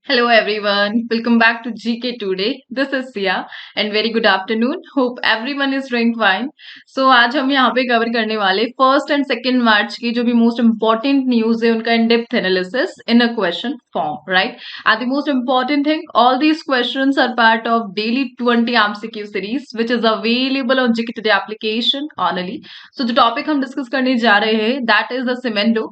Hello everyone, welcome back to GK Today. This is Sia and very good afternoon. Hope everyone is doing fine. So आज हम यहाँ पे cover करने वाले first and second March की जो भी मोस्ट इंपॉर्टेंट न्यूज है उनका in depth analysis in a question form, right? And the most important thing, all these questions are part of daily 20 MCQ series which is available on GK Today application only. So जो topic हम discuss करने जा रहे हैं that is the Simandou,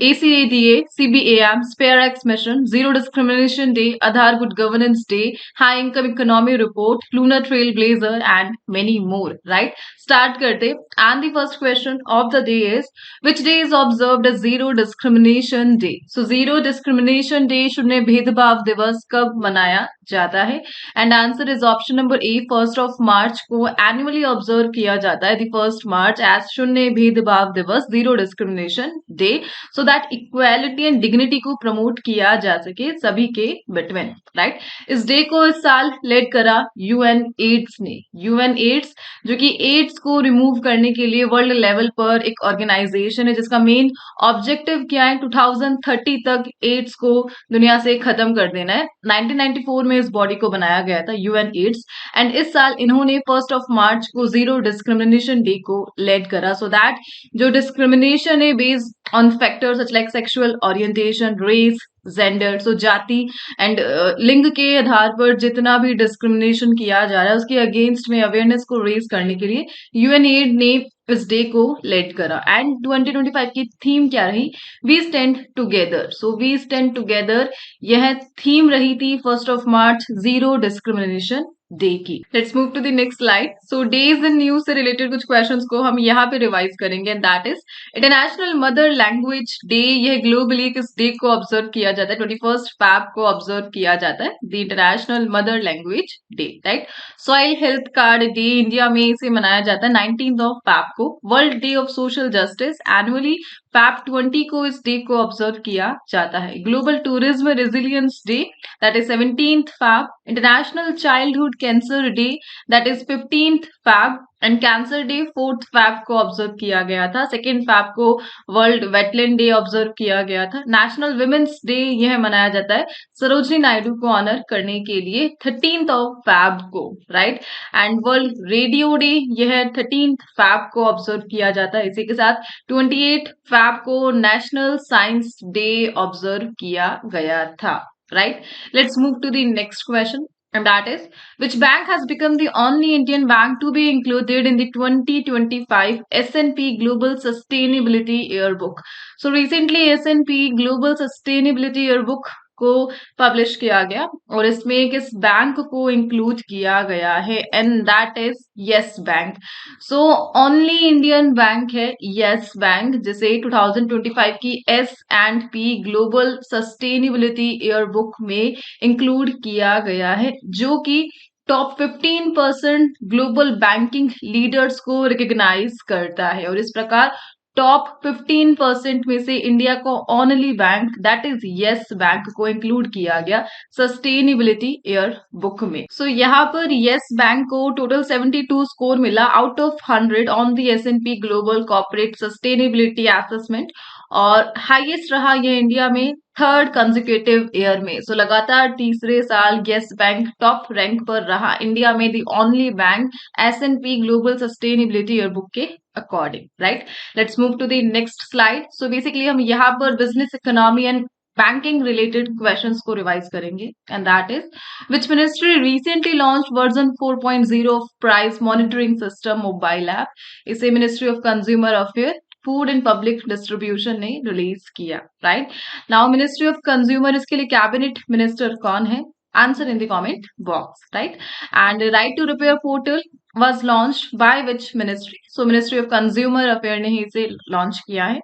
ACADA, CBAM, Spare X Mission, Zero Discrimination Day, Aadhaar Good Governance Day, High Income Economy Report, Lunar Trailblazer, and many more. Right? Start karte. And the first question of the day is, which day is observed as Zero Discrimination Day? So Zero Discrimination Day शून्य भेदभाव दिवस कब मनाया जाता है? And answer is option number A, 1 को annually observe किया जाता है, द 1 एज शून्य भेदभाव दिवस, zero discrimination day, so that equality and dignity को प्रमोट किया जा सके सभी के बिटवीन, राइट? इस डे को इस साल लेड करा यूएन एड्स ने. यूएन एड्स जो कि एड्स को रिमूव करने के लिए वर्ल्ड लेवल पर एक ऑर्गेनाइजेशन है जिसका मेन ऑब्जेक्टिव क्या है, 2030 तक एड्स को दुनिया से खत्म कर देना है. 1994 में इस बॉडी को बनाया गया था, यूएन एड्स, एंड इस साल इन्होंने 1 को जीरो डिस्क्रिमिनेशन डे को लेड करा, सो दैट जो डिस्क्रिमिनेशन है based on factors such like sexual orientation, race, gender, so जाति एंड लिंग के आधार पर जितना भी डिस्क्रिमिनेशन किया जा रहा है उसके अगेंस्ट में अवेयरनेस को रेज करने के लिए यूएनएड ने इस डे को लेड करा. एंड 2025 की थीम क्या रही? We stand together. So we stand together यह थीम रही थी 1 जीरो डिस्क्रिमिनेशन डे की. Let's move to the next slide. So days in news से रिलेटेड कुछ क्वेश्चंस को हम यहाँ पे रिवाइज करेंगे, and that is international mother language day. यह ग्लोबली किस डे को ऑब्जर्व किया जाता है? 21 को ऑब्जर्व किया जाता है, the international mother language day, right? Soil health card day India में इसे मनाया जाता है 19 को. World day of social justice annually feb 20 को इस डे को ऑब्जर्व किया जाता है. Global tourism resilience day that is 17th feb. International childhood cancer day that is 15th feb, and cancer day 4th feb को ऑब्जर्व किया गया था. 2nd फैब को वर्ल्ड वेटलैंड डे ऑब्जर्व किया गया था. नेशनल विमेन्स डे यह मनाया जाता है सरोजनी नायडू को ऑनर करने के लिए 13th फैब को, right? And world radio day यह 13th फैब को ऑब्जर्व किया जाता है. इसी के साथ 28th फैब को नेशनल साइंस डे ऑब्जर्व किया गया था, right? Let's move to the next question, and that is, which bank has become the only Indian bank to be included in the 2025 S&P Global Sustainability Yearbook? So recently S&P Global Sustainability Yearbook को publish किया गया और इसमें किस bank को include किया गया है? And that is yes bank. So only Indian bank है यस बैंक, जिसे 2025 की S&P global sustainability year book में इंक्लूड किया गया है, जो कि टॉप 15% ग्लोबल बैंकिंग लीडर्स को रिकॉग्नाइज करता है. और इस प्रकार टॉप 15% में से इंडिया को only bank that is yes bank को इंक्लूड किया गया सस्टेनेबिलिटी ईयर बुक में. सो यहाँ पर यस बैंक को टोटल 72 स्कोर मिला out of 100 on the S&P global corporate sustainability assessment, और हाईएस्ट रहा यह इंडिया में थर्ड कंजिक्यूटिव ईयर में. सो लगातार तीसरे साल यस बैंक टॉप रैंक पर रहा इंडिया में, the only bank S&P global sustainability yearbook के according, right? Let's move to the next slide. So basically हम यहाँ पर business, economy and banking related questions को रिवाइज करेंगे, and that is, which ministry recently launch version 4.0 of price monitoring system mobile app? इसे ministry of consumer affair, food and public distribution ने release किया, right? Now ministry of consumer, इसके लिए cabinet minister कौन है? Answer in the comment box, right? And right to repair portal was launched by which ministry? So Ministry of Consumer Affairs ने ही इसे launch किया है.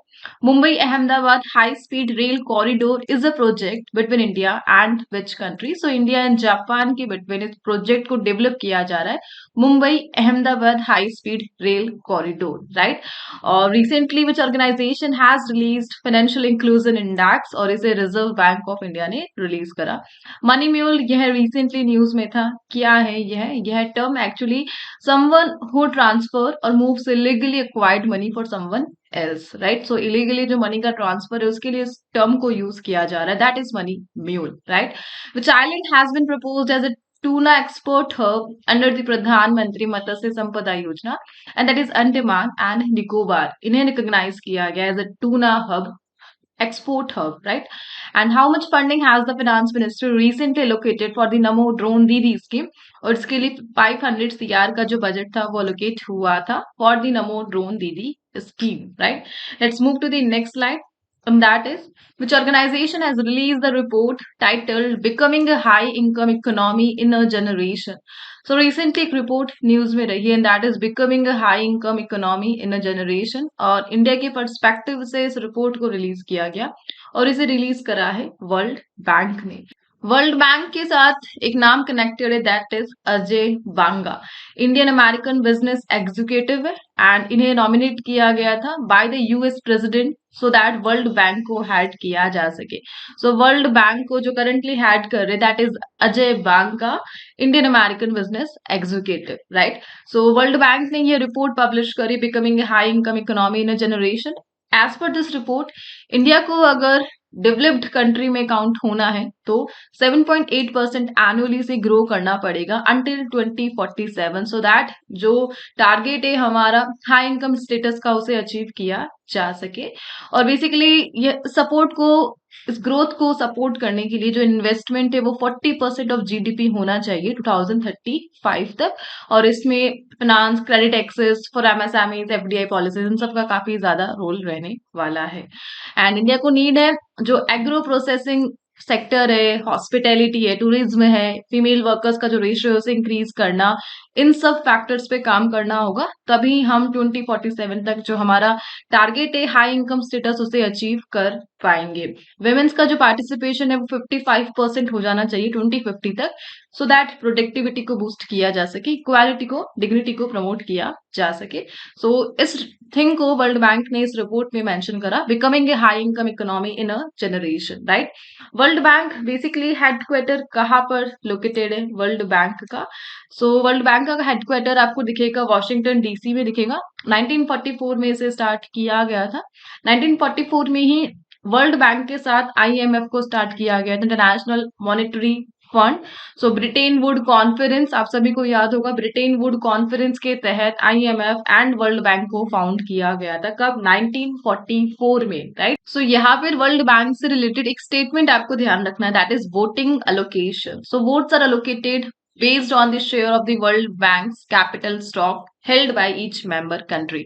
Mumbai Ahmedabad high speed rail corridor is a project between India and which country? So India and Japan के between इस project को develop किया जा रहा है, Mumbai Ahmedabad high speed rail corridor, right? और recently which organisation has released financial inclusion index, और इसे रिजर्व बैंक ऑफ इंडिया ने रिलीज करा. मनी म्यूल यह रिसेंटली न्यूज में था. क्या है यह term? Actually someone who transfer or moves illegally acquired money for someone else, right? So illegally जो money का transfer है उसके लिए इस term को use किया जा रहा है, that is money mule, right? Which island has been proposed as a tuna export hub under the Pradhan Mantri Matsya Sampada Yojana, and that is Andaman and Nicobar. इन्हें recognize किया गया as a tuna hub, export hub, right? And how much funding has the finance minister recently allocated for the Namo Drone Didi scheme? और इसके लिए 500 CR का जो budget था वो allocate हुआ था for the Namo Drone Didi scheme, right? Let's move to the next slide. That is, which organization has released the report titled Becoming a High Income Economy in a Generation? So recently एक report news में रही है and that is becoming a high income economy in a generation, और India के perspective से इस report को release किया गया और इसे रिलीज करा है वर्ल्ड बैंक ने। वर्ल्ड बैंक के साथ एक नाम कनेक्टेड है, that is Ajay Banga. Indian American business executive है एंड इन्हें नॉमिनेट किया गया था by the US president so that World Bank को हेड किया जा सके। सो वर्ल्ड बैंक को जो करंटली हेड कर रहे that is Ajay Banga, Indian American business executive, right? So World Bank ने ये रिपोर्ट पब्लिश करी, becoming high income economy in a generation. As per this report, India को अगर डेवलप्ड कंट्री में काउंट होना है तो 7.8% एनुअली से ग्रो करना पड़ेगा अंटिल 2047, सो दैट जो टारगेट है हमारा हाई इनकम स्टेटस का उसे अचीव किया जा सके। और बेसिकली ये सपोर्ट को, इस ग्रोथ को सपोर्ट करने के लिए जो इन्वेस्टमेंट है वो 40% ऑफ जीडीपी होना चाहिए 2035 तक, और इसमें finance, credit access for MSMEs, FDI policies, इन सब का काफी ज्यादा रोल रहने वाला है। एंड इंडिया को नीड है जो एग्रो प्रोसेसिंग सेक्टर है, हॉस्पिटैलिटी है, टूरिज्म है, फीमेल वर्कर्स का जो रेशियो है उसे इंक्रीज करना, इन सब फैक्टर्स पे काम करना होगा, तभी हम 2047 तक जो हमारा टारगेट है हाई इनकम स्टेटस उसे अचीव कर पाएंगे। वुमेन्स का जो पार्टिसिपेशन है वो 55% हो जाना चाहिए 2050 तक, सो दैट प्रोडक्टिविटी को बूस्ट किया जा सके, इक्वालिटी को, डिग्निटी को प्रमोट किया जा सके। सो इस थिंग को वर्ल्ड बैंक ने इस रिपोर्ट में मेंशन करा, becoming a high income economy in a generation, right? World bank basically headquarter कहाँ पर लोकेटेड है वर्ल्ड बैंक का? सो वर्ल्ड बैंक का हेडक्वार्टर आपको दिखेगा वॉशिंगटन डीसी में दिखेगा। 1944 में इसे स्टार्ट किया गया था। 1944 में ही वर्ल्ड बैंक के साथ आईएमएफ को स्टार्ट किया गया था, international monetary fund. So Britain would conference, आप सभी को याद होगा, ब्रिटेन वुड कॉन्फ्रेंस के तहत आईएमएफ एंड वर्ल्ड बैंक को फाउंड किया गया था। कब? 1944 में, राइट? सो यहाँ पर वर्ल्ड बैंक से रिलेटेड एक स्टेटमेंट आपको ध्यान रखना है, that is voting allocation. So votes are allocated based on the share of the World Bank's capital stock held by each member country.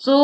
So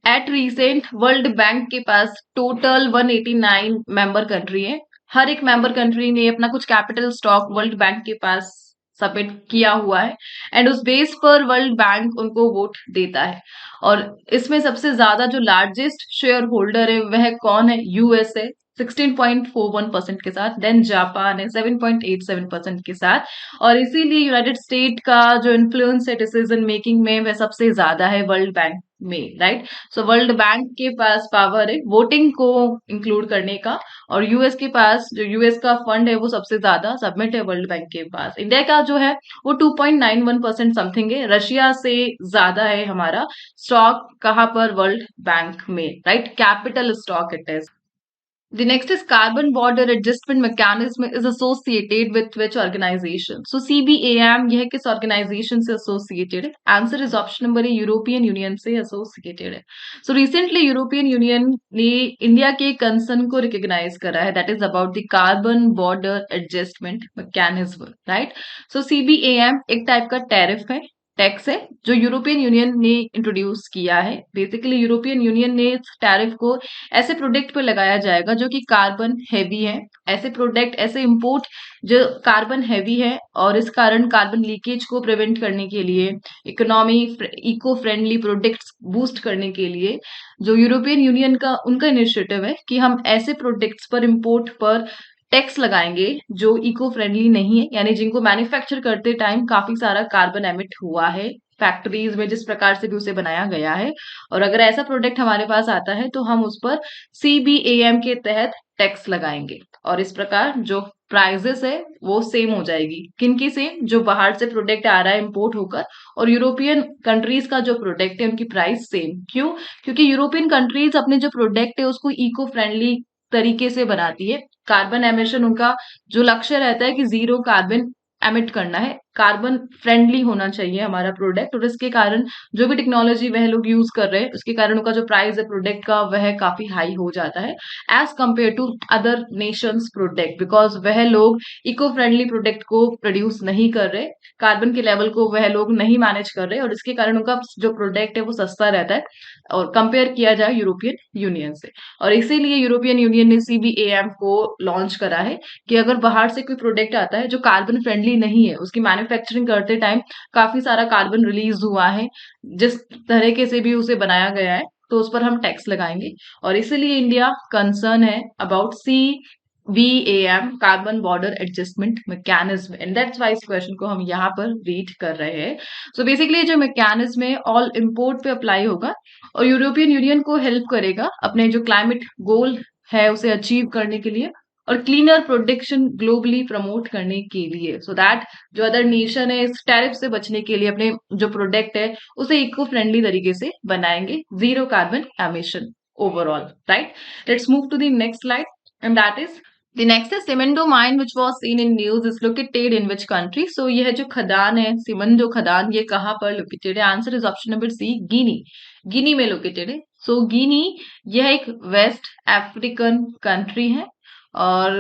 at recent world Bank के पास total 189 member country है। हर एक member country ने अपना कुछ capital stock world Bank के पास submit किया हुआ है एंड उस बेस पर वर्ल्ड बैंक उनको वोट देता है। और इसमें सबसे ज्यादा जो लार्जेस्ट शेयर होल्डर है वह कौन है? यूएस है 16.41% के साथ, देन जापान है 7.87% के साथ, और इसीलिए यूनाइटेड स्टेट का जो इन्फ्लुएंस है डिसीजन मेकिंग में वह सबसे ज्यादा है वर्ल्ड बैंक में, राइट? सो वर्ल्ड बैंक के पास पावर है वोटिंग को इंक्लूड करने का, और यूएस के पास जो यूएस का फंड है वो सबसे ज्यादा सबमिट है वर्ल्ड बैंक के पास। इंडिया का जो है वो 2.91% समथिंग है, रशिया से ज्यादा है हमारा स्टॉक कहाँ पर? वर्ल्ड बैंक में, right? Capital stock it is. The next is carbon border adjustment mechanism is associated with which organization? So CBAM यह किस organization से associated है? Answer is option number A, European Union से associated है। So recently European Union ने India के concern को recognise करा है, that is about the carbon border adjustment mechanism, right? So CBAM एक टाइप का टैरिफ है, टैक्स है जो यूरोपियन यूनियन ने इंट्रोड्यूस किया है। बेसिकली यूरोपियन यूनियन ने इस टैरिफ को ऐसे प्रोडक्ट पे लगाया जाएगा जो कि कार्बन हैवी है, ऐसे प्रोडक्ट, ऐसे इंपोर्ट जो कार्बन हैवी है, और इस कारण कार्बन लीकेज को प्रिवेंट करने के लिए, economy eco friendly products boost करने के लिए जो यूरोपियन यूनियन का उनका इनिशिएटिव है कि हम ऐसे प्रोडक्ट्स पर, इंपोर्ट पर टैक्स लगाएंगे जो इको फ्रेंडली नहीं है, यानी जिनको मैन्युफैक्चर करते टाइम काफी सारा कार्बन एमिट हुआ है फैक्ट्रीज में, जिस प्रकार से भी उसे बनाया गया है। और अगर ऐसा प्रोडक्ट हमारे पास आता है तो हम उस पर CBAM के तहत टैक्स लगाएंगे, और इस प्रकार जो प्राइजेस है वो सेम हो जाएगी। किनकी सेम? जो बाहर से प्रोडक्ट आ रहा है इंपोर्ट होकर, और यूरोपियन कंट्रीज का जो प्रोडक्ट है उनकी प्राइस सेम। क्यों? क्योंकि यूरोपियन कंट्रीज अपने जो प्रोडक्ट है उसको इको फ्रेंडली तरीके से बनाती है। कार्बन एमिशन उनका जो लक्ष्य रहता है कि जीरो कार्बन एमिट करना है, कार्बन फ्रेंडली होना चाहिए हमारा प्रोडक्ट, और इसके कारण जो भी टेक्नोलॉजी वह लोग यूज कर रहे हैं उसके कारण उनका जो प्राइस है प्रोडक्ट का वह काफी हाई हो जाता है as compare to other nations product, because वह लोग इको फ्रेंडली प्रोडक्ट को प्रोड्यूस नहीं कर रहे, कार्बन के लेवल को वह लोग नहीं मैनेज कर रहे, और इसके कारण उनका जो प्रोडक्ट है वो सस्ता रहता है और कंपेयर किया जाए यूरोपियन यूनियन से। और इसीलिए यूरोपियन यूनियन ने सीबीएम को लॉन्च करा है कि अगर बाहर से कोई प्रोडक्ट आता है जो कार्बन फ्रेंडली नहीं है, उसकी मैन्युफैक्चरिंग करते टाइम काफी सारा कार्बन रिलीज हुआ है, जिस तरीके से भी उसे बनाया गया है, तो उस पर हम टैक्स लगाएंगे। और इसीलिए इंडिया कंसर्न है about CBAM, carbon border adjustment mechanism, and that's why इस क्वेश्चन को हम यहाँ पर रीड कर रहे हैं। सो बेसिकली जो मैकेनिज्म है ऑल इम्पोर्ट पे अप्लाई होगा और यूरोपियन यूनियन को हेल्प करेगा अपने जो क्लाइमेट गोल है उसे अचीव करने के लिए और क्लीनर प्रोडक्शन ग्लोबली प्रमोट करने के लिए, सो दैट जो अदर नेशन है इस टैरिफ से बचने के लिए अपने जो प्रोडक्ट है उसे इको फ्रेंडली तरीके से बनाएंगे, zero carbon emission overall, right. Let's move to the next slide, and that is the next है Simandou mine which was seen in news is located in which country. So यह जो खदान है सिमंडो खदान, ये कहाँ पर लोकेटेड है? Answer is option number C, Guinea. Guinea में लोकेटेड है। सो गिनी यह एक वेस्ट अफ्रीकन कंट्री है और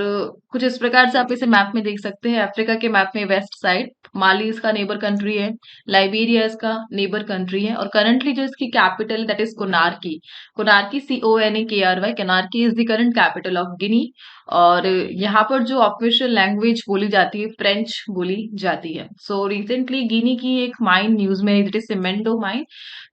कुछ इस प्रकार से आप इसे मैप में देख सकते हैं। अफ्रीका के मैप में वेस्ट साइड माली इसका नेबर कंट्री है, लाइबेरिया इसका नेबर कंट्री है, और करंटली जो इसकी capital that is Conakry. Conakry CONAKRY, Conakry is the current capital of Guinea. और यहाँ पर जो ऑफिशियल लैंग्वेज बोली जाती है फ्रेंच बोली जाती है। सो रिसेंटली गिनी की एक माइन न्यूज में it is Simandou mine,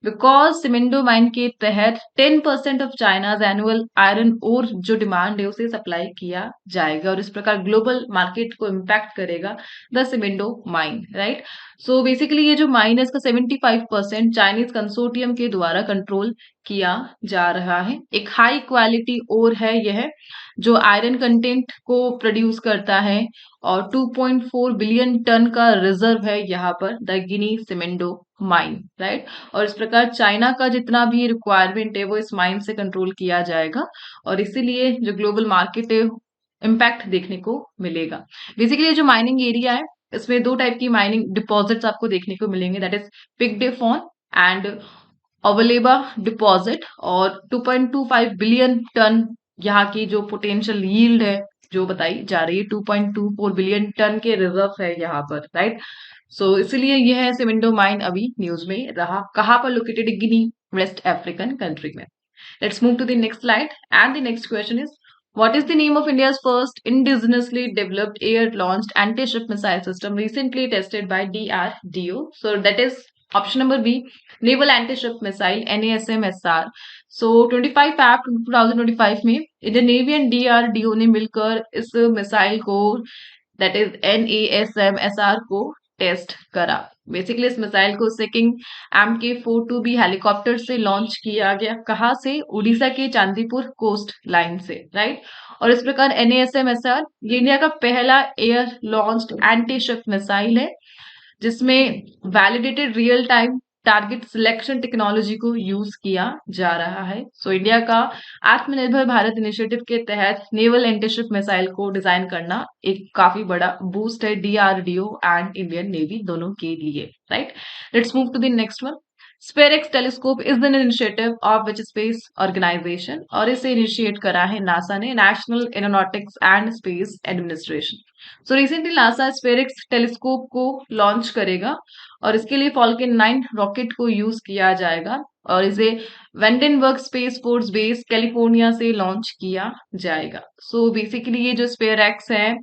because Simandou mine के तहत 10% of China's annual iron ore जो डिमांड है उसे सप्लाई किया जाएगा और इस प्रकार ग्लोबल मार्केट को इम्पैक्ट करेगा the Simandou mine, right. So basically ये जो माइन है इसका 75% चाइनीज कंसोर्टियम के द्वारा कंट्रोल किया जा रहा है। एक हाई क्वालिटी ओर है यह जो आयरन कंटेंट को प्रोड्यूस करता है और 2.4 बिलियन टन का रिजर्व है यहाँ पर द गिनी सिमेंडो माइन, राइट। और इस प्रकार चाइना का जितना भी रिक्वायरमेंट है वो इस माइन से कंट्रोल किया जाएगा और इसीलिए जो ग्लोबल मार्केट है इम्पैक्ट देखने को मिलेगा। बेसिकली जो माइनिंग एरिया है इसमें दो टाइप की माइनिंग डिपॉजिट्स आपको देखने को मिलेंगे, that is Pic de Fon and Ouéléba deposit. और 2.25 बिलियन टन यहाँ की जो पोटेंशियल यील्ड है जो बताई जा रही है, 2.24 बिलियन टन के रिजर्व है यहाँ पर, राइट। सो इसलिए यह है सिमेंडो माइन अभी न्यूज में रहा। कहाँ पर located? Guinea, west African country में। Let's move to the next slide and the next question is what is the name of India's first indigenously developed air-launched anti-ship missile system recently tested by DRDO? So that is option number B, Naval Anti-Ship Missile NASMSR. So 25 Feb 2025 में Indian navy and DRDO ने मिलकर इस missile को that is NASMSR को test करा। Basically इस missile को सेकिंग MK-42B helicopter से लॉन्च किया गया। कहाँ से? उड़ीसा के चांदीपुर कोस्ट लाइन से, राइट। और इस प्रकार NASMSR ये इंडिया का पहला air launched anti ship missile है जिसमें validated real time target selection technology को यूज किया जा रहा है। सो इंडिया का आत्मनिर्भर भारत इनिशिएटिव के तहत नेवल एंटीशिप मिसाइल को डिजाइन करना एक काफी बड़ा बूस्ट है DRDO एंड इंडियन नेवी दोनों के लिए, right. Let's move to the next one. SPHEREx telescope is an initiative of which space organisation, और इसे इनिशिएट करा है नासा ने, National Aeronautics and Space Administration. So recently NASA SPHEREx telescope को launch करेगा और इसके लिए फॉल्कन 9 रॉकेट को यूज किया जाएगा और इसे वेंडेनबर्ग स्पेस फोर्स बेस कैलिफोर्निया से लॉन्च किया जाएगा। सो बेसिकली ये जो स्पेयरएक्स है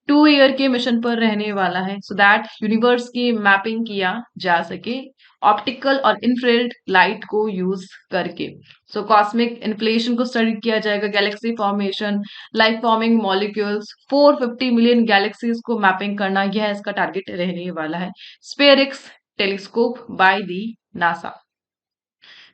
2 ईयर के मिशन पर रहने वाला है सो दैट यूनिवर्स की मैपिंग किया जा सके ऑप्टिकल और इंफ्रारेड लाइट को यूज करके। सो कॉस्मिक इन्फ्लेशन को स्टडी किया जाएगा, galaxy formation, life forming molecules, 450 million galaxies को मैपिंग करना, यह इसका टारगेट रहने वाला है। SPHEREx telescope by the NASA.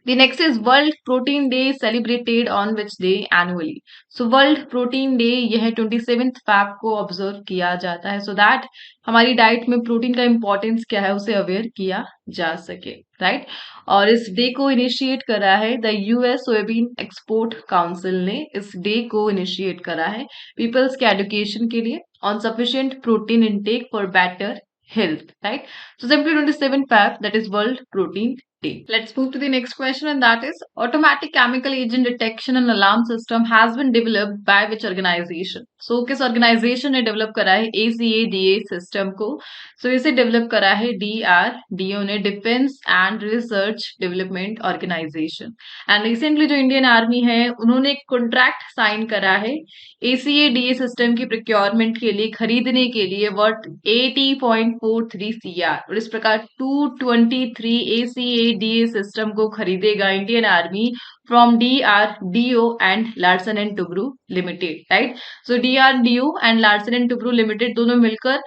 The next is World Protein Day celebrated on which day annually? So World Protein Day यह 27th Feb को observe किया जाता है, so that हमारी डाइट में प्रोटीन का इम्पोर्टेंस क्या है उसे अवेयर किया जा सके, राइट। और इस डे को इनिशिएट करा है the US soybean export council ने। इस डे को इनिशिएट करा है पीपल्स के एजुकेशन के लिए on sufficient protein intake for better health, right? So simply 27 Feb, that is World Protein Day. Let's move to the next question, and that is automatic chemical agent detection and alarm system has been developed by which organization? So किस organization ने develop करा है ACADA system को? So इसे develop करा है DRDO ने, Defense and Research Development Organization. And recently जो Indian Army है उन्होंने एक contract sign करा है ACADA सिस्टम की प्रोक्योरमेंट के लिए, खरीदने के लिए वर्थ 80.43 CR, और इस प्रकार 223 ACADA सिस्टम को खरीदेगा Indian Army from DRDO and Larsen and Toubro Limited, right. So DRDO and Larsen and Toubro Limited दोनों मिलकर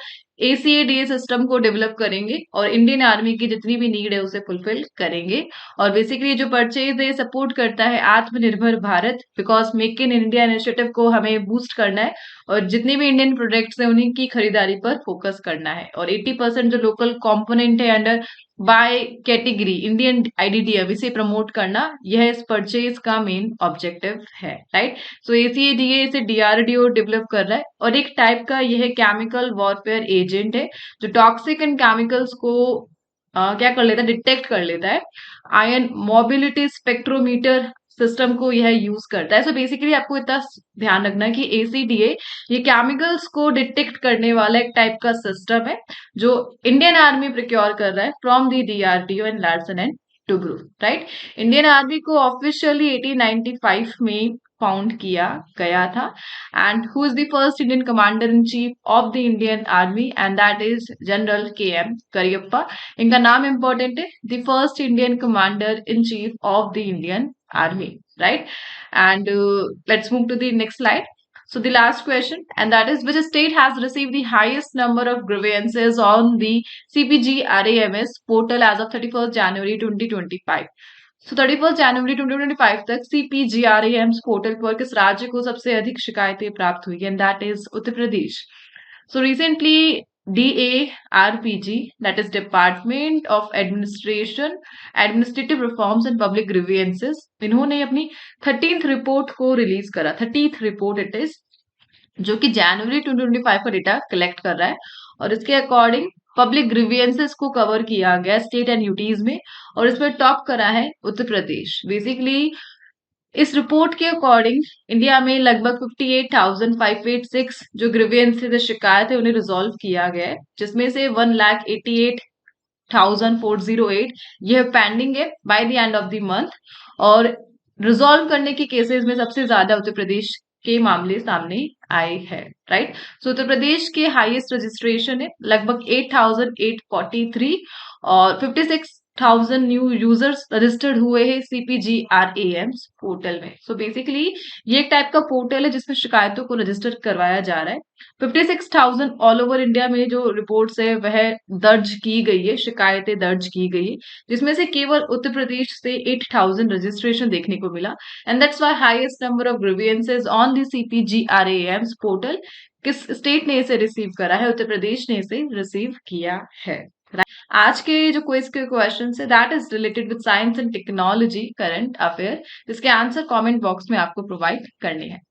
ACADA सिस्टम को डेवलप करेंगे और इंडियन आर्मी की जितनी भी नीड है उसे फुलफिल करेंगे। और बेसिकली जो परचेज है सपोर्ट करता है आत्मनिर्भर Bharat, because make in India initiative को हमें बूस्ट करना है और जितने भी इंडियन प्रोडक्ट्स हैं उन्हीं की खरीदारी पर फोकस करना है। और 80% जो लोकल कंपोनेंट है under by category Indian IDDF इसे प्रमोट करना, यह इस परचेज का मेन ऑब्जेक्टिव है, राइट। सो ACADA इसे DRDO डेवलप कर रहा है और एक टाइप का यह केमिकल वॉरफेयर एजेंट है जो टॉक्सिक एंड केमिकल्स को क्या कर लेता है, डिटेक्ट कर लेता है। आयन मोबिलिटी स्पेक्ट्रोमीटर सिस्टम को यह यूज करता है। सो बेसिकली आपको इतना ध्यान रखना है कि ACDA ये केमिकल्स को डिटेक्ट करने वाला एक टाइप का सिस्टम है जो इंडियन आर्मी प्रिक्योर कर रहा है from the DRDO and Larsen and Toubro, right. Indian Army को ऑफिशियली 1895 में फाउंड किया गया था। And who is the first Indian commander in chief of the Indian Army, and that is General KM Cariappa. इनका नाम इंपॉर्टेंट है, the first Indian commander in chief of the Indian army, right? And let's move to the next slide. So the last question, and that is which state has received the highest number of grievances on the CPG RAMS portal as of 31st January 2025? So 31st January 2025 तक CPG RAMS portal पर किस राज्य को सबसे अधिक शिकायतें प्राप्त हुई, and that is Uttar Pradesh. So recently DARPG, that is Department of Administrative Reforms and Public Grievances, इन्होंने अपनी 13th रिपोर्ट को रिलीज करा। 30th रिपोर्ट इट इज, जो कि जनवरी 2025 का डेटा कलेक्ट कर रहा है और इसके अकॉर्डिंग पब्लिक ग्रीवियंसेस को कवर किया गया स्टेट एंड यूटीज में, और इसमें टॉप करा है उत्तर प्रदेश। बेसिकली इस रिपोर्ट के अकॉर्डिंग इंडिया में लगभग 58,586 जो ग्रीवियंसेस शिकायत है उन्हें रिजॉल्व किया गया है, जिसमें से 1,88,408 यह पेंडिंग है by the end of the month. और रिजॉल्व करने के केसेस में सबसे ज्यादा उत्तर प्रदेश के मामले सामने आए हैं, राइट। सो उत्तर प्रदेश के हाईएस्ट रजिस्ट्रेशन है लगभग 8,843 और 56,000 न्यू यूजर्स रजिस्टर्ड हुए हैं CPG RAMs पोर्टल में। सो बेसिकली ये एक टाइप का पोर्टल है जिसमें शिकायतों को रजिस्टर करवाया जा रहा है। 56,000 ऑल ओवर इंडिया में जो रिपोर्ट्स है वह दर्ज की गई है, शिकायतें दर्ज की गई है, जिसमें से केवल उत्तर प्रदेश से 8,000 रजिस्ट्रेशन देखने को मिला। And that's why highest number of grievances on the CPG RAMs portal. किस स्टेट ने इसे रिसीव करा है? उत्तर प्रदेश ने इसे रिसीव किया है। आज के जो क्विज के क्वेश्चन है that is related with science and technology current affair, जिसके आंसर कमेंट बॉक्स में आपको प्रोवाइड करने हैं।